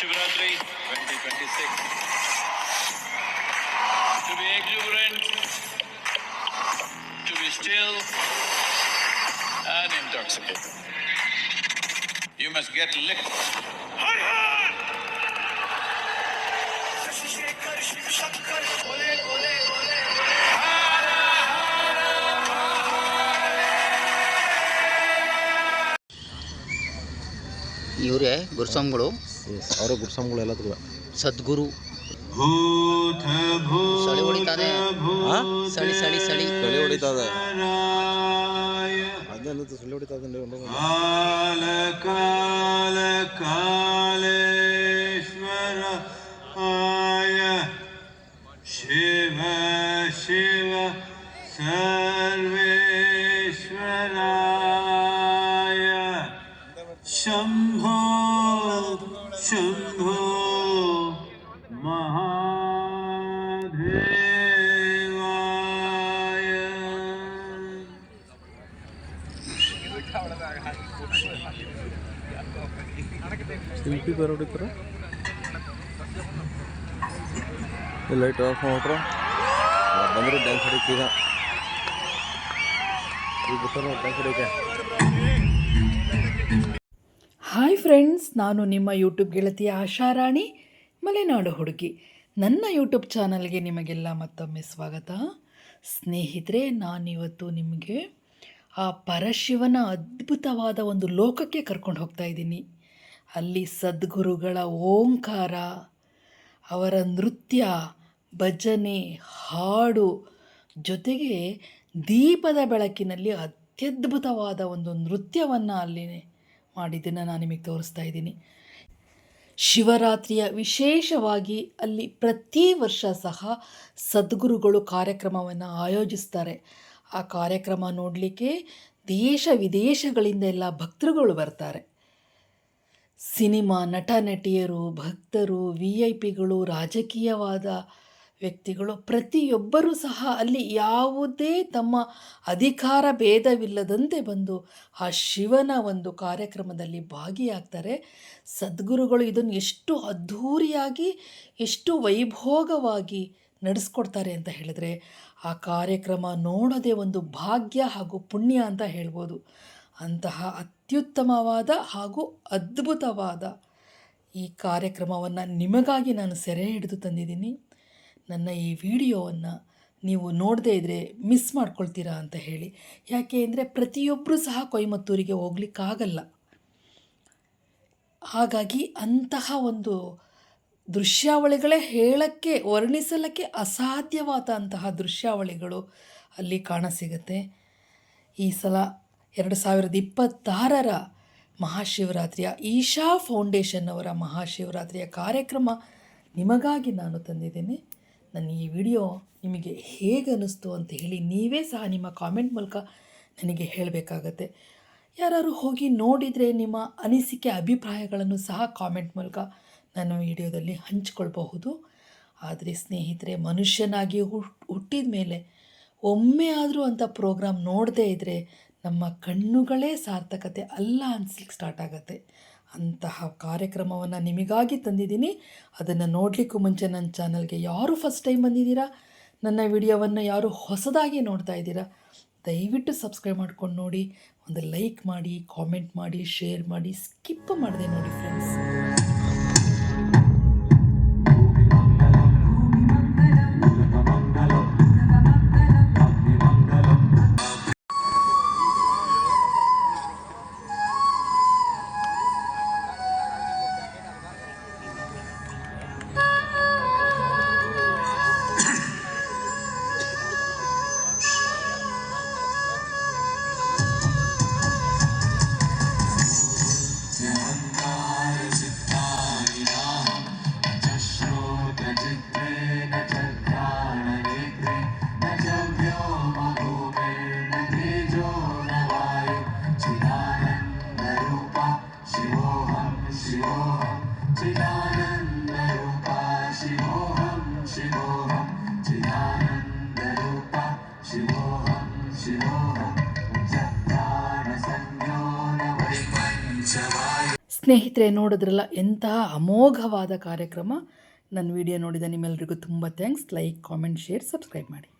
Mahashivratri 2026. To be exuberant, to be still and intoxicated. You must get licked. Har Har! ಇವರೇ ಗುರುಸ್ವಾಮಿಗಳು. ಅವರೇ ಗುರುಸ್ವಾಮಿಗಳು ಎಲ್ಲ ಸದ್ಗುರು. ಚಳಿ ಹೊಡಿತಾನೆ, ಚಳಿ ಚಳಿ ಚಳಿ ಚಳಿ ಹೊಡಿತಾದೆ, ಅದನ್ನ ಚಳಿ ಹೊಡಿತಾದೆ. ಕಾಲ ಕಾಲ ಕಾಲೇಶ್ವರ ಆಯ ಶಿವ ಶಿವ ಸರ್ವೇಶ್ವರಾಯ ಶಂಭೋ ಶಂಭೋ ಮಹಾದೇವಾಯ. ಶಿಲ್ಪಿ ಬೇರೆ ಹೊಡಿತಾರ. ಲೈಟ್ ಆಫ್ ಮಾಡ್ರ ಬಂದರೆ ಡ್ಯಾನ್ಸ್ ಹೊಡಿತೀಗ. ಈಗ ಬರ್ತಾರ ಡ್ಯಾನ್ಸ್ ಹೊಡಿಕೆ. ಹಾಯ್ ಫ್ರೆಂಡ್ಸ್, ನಾನು ನಿಮ್ಮ ಯೂಟ್ಯೂಬ್ ಗೆಳತಿ ಆಶಾರಾಣಿ, ಮಲೆನಾಡು ಹುಡುಗಿ. ನನ್ನ ಯೂಟ್ಯೂಬ್ ಚಾನಲ್ಗೆ ನಿಮಗೆಲ್ಲ ಮತ್ತೊಮ್ಮೆ ಸ್ವಾಗತ. ಸ್ನೇಹಿತರೆ, ನಾನಿವತ್ತು ನಿಮಗೆ ಆ ಪರಶಿವನ ಅದ್ಭುತವಾದ ಒಂದು ಲೋಕಕ್ಕೆ ಕರ್ಕೊಂಡು ಹೋಗ್ತಾ ಇದ್ದೀನಿ. ಅಲ್ಲಿ ಸದ್ಗುರುಗಳ ಓಂಕಾರ, ಅವರ ನೃತ್ಯ, ಭಜನೆ, ಹಾಡು, ಜೊತೆಗೆ ದೀಪದ ಬೆಳಕಿನಲ್ಲಿ ಅತ್ಯದ್ಭುತವಾದ ಒಂದು ನೃತ್ಯವನ್ನು ಅಲ್ಲಿ ಮಾಡಿದ್ದನ್ನು ನಾನು ನಿಮಗೆ ತೋರಿಸ್ತಾ ಇದ್ದೀನಿ. ಶಿವರಾತ್ರಿಯ ವಿಶೇಷವಾಗಿ ಅಲ್ಲಿ ಪ್ರತಿ ವರ್ಷ ಸಹ ಸದ್ಗುರುಗಳು ಕಾರ್ಯಕ್ರಮವನ್ನು ಆಯೋಜಿಸ್ತಾರೆ. ಆ ಕಾರ್ಯಕ್ರಮ ನೋಡಲಿಕ್ಕೆ ದೇಶ ವಿದೇಶಗಳಿಂದ ಎಲ್ಲ ಭಕ್ತರುಗಳು ಬರ್ತಾರೆ. ಸಿನಿಮಾ ನಟ ನಟಿಯರು, ಭಕ್ತರು, VIP ಗಳು, ರಾಜಕೀಯವಾದ ವ್ಯಕ್ತಿಗಳು ಪ್ರತಿಯೊಬ್ಬರೂ ಸಹ ಅಲ್ಲಿ ಯಾವುದೇ ತಮ್ಮ ಅಧಿಕಾರ ಭೇದವಿಲ್ಲದಂತೆ ಬಂದು ಆ ಶಿವನ ಒಂದು ಕಾರ್ಯಕ್ರಮದಲ್ಲಿ ಭಾಗಿಯಾಗ್ತಾರೆ. ಸದ್ಗುರುಗಳು ಇದನ್ನು ಎಷ್ಟು ಅದ್ಧೂರಿಯಾಗಿ, ಎಷ್ಟು ವೈಭೋಗವಾಗಿ ನಡೆಸ್ಕೊಡ್ತಾರೆ ಅಂತ ಹೇಳಿದ್ರೆ ಆ ಕಾರ್ಯಕ್ರಮ ನೋಡೋದೇ ಒಂದು ಭಾಗ್ಯ ಹಾಗೂ ಪುಣ್ಯ ಅಂತ ಹೇಳ್ಬೋದು. ಅಂತಹ ಅತ್ಯುತ್ತಮವಾದ ಹಾಗೂ ಅದ್ಭುತವಾದ ಈ ಕಾರ್ಯಕ್ರಮವನ್ನು ನಿಮಗಾಗಿ ನಾನು ಸೆರೆ ಹಿಡಿದು ತಂದಿದ್ದೀನಿ. ನನ್ನ ಈ ವಿಡಿಯೋವನ್ನು ನೀವು ನೋಡದೇ ಇದ್ದರೆ ಮಿಸ್ ಮಾಡ್ಕೊಳ್ತೀರಾ ಅಂತ ಹೇಳಿ. ಯಾಕೆ ಅಂದರೆ ಪ್ರತಿಯೊಬ್ಬರೂ ಸಹ ಕೊಯಮತ್ತೂರಿಗೆ ಹೋಗ್ಲಿಕ್ಕಾಗಲ್ಲ. ಹಾಗಾಗಿ ಅಂತಹ ಒಂದು ದೃಶ್ಯಾವಳಿಗಳೇ ಹೇಳಕ್ಕೆ, ವರ್ಣಿಸಲಿಕ್ಕೆ ಅಸಾಧ್ಯವಾದಂತಹ ದೃಶ್ಯಾವಳಿಗಳು ಅಲ್ಲಿ ಕಾಣಸಿಗುತ್ತೆ. ಈ ಸಲ 2026ರ ಮಹಾಶಿವರಾತ್ರಿಯ ಈಶಾ ಫೌಂಡೇಶನ್ ಅವರ ಮಹಾಶಿವರಾತ್ರಿಯ ಕಾರ್ಯಕ್ರಮ ನಿಮಗಾಗಿ ನಾನು ತಂದಿದ್ದೇನೆ. ನನ್ನ ಈ ವಿಡಿಯೋ ನಿಮಗೆ ಹೇಗೆ ಅನ್ನಿಸ್ತು ಅಂತ ಹೇಳಿ ನೀವೇ ಸಹ ನಿಮ್ಮ ಕಾಮೆಂಟ್ ಮೂಲಕ ನನಗೆ ಹೇಳಬೇಕಾಗತ್ತೆ. ಯಾರು ಹೋಗಿ ನೋಡಿದರೆ ನಿಮ್ಮ ಅನಿಸಿಕೆ, ಅಭಿಪ್ರಾಯಗಳನ್ನು ಸಹ ಕಾಮೆಂಟ್ ಮೂಲಕ ನನ್ನ ವಿಡಿಯೋದಲ್ಲಿ ಹಂಚಿಕೊಳ್ಬಹುದು. ಆದರೆ ಸ್ನೇಹಿತರೆ, ಮನುಷ್ಯನಾಗಿ ಹುಟ್ಟಿದ ಮೇಲೆ ಒಮ್ಮೆ ಆದರೂ ಅಂಥ ಪ್ರೋಗ್ರಾಮ್ ನೋಡದೇ ಇದ್ದರೆ ನಮ್ಮ ಕಣ್ಣುಗಳೇ ಸಾರ್ಥಕತೆ ಅಲ್ಲ ಅನಿಸ್ಲಿಕ್ಕೆ ಸ್ಟಾರ್ಟ್ ಆಗುತ್ತೆ. ಅಂತಹ ಕಾರ್ಯಕ್ರಮವನ್ನು ನಿಮಗಾಗಿ ತಂದಿದ್ದೀನಿ. ಅದನ್ನು ನೋಡಲಿಕ್ಕೂ ಮುಂಚೆ ನನ್ನ ಚಾನಲ್ಗೆ ಯಾರು ಫಸ್ಟ್ ಟೈಮ್ ಬಂದಿದ್ದೀರಾ, ನನ್ನ ವಿಡಿಯೋವನ್ನು ಯಾರು ಹೊಸದಾಗಿ ನೋಡ್ತಾ ಇದ್ದೀರಾ, ದಯವಿಟ್ಟು ಸಬ್ಸ್ಕ್ರೈಬ್ ಮಾಡ್ಕೊಂಡು ನೋಡಿ, ಒಂದು ಲೈಕ್ ಮಾಡಿ, ಕಾಮೆಂಟ್ ಮಾಡಿ, ಶೇರ್ ಮಾಡಿ, ಸ್ಕಿಪ್ ಮಾಡದೆ ನೋಡಿ ಫ್ರೆಂಡ್ಸ್. ಸ್ನೇಹಿತರೆ, ನೋಡಿದ್ರಲ್ಲ ಎಂತಹ ಅಮೋಘವಾದ ಕಾರ್ಯಕ್ರಮ. ನನ್ನ ವಿಡಿಯೋ ನೋಡಿದ ನಿಮ್ಮೆಲ್ಲರಿಗೂ ತುಂಬ thanks. Like, comment, share, subscribe ಮಾಡಿ.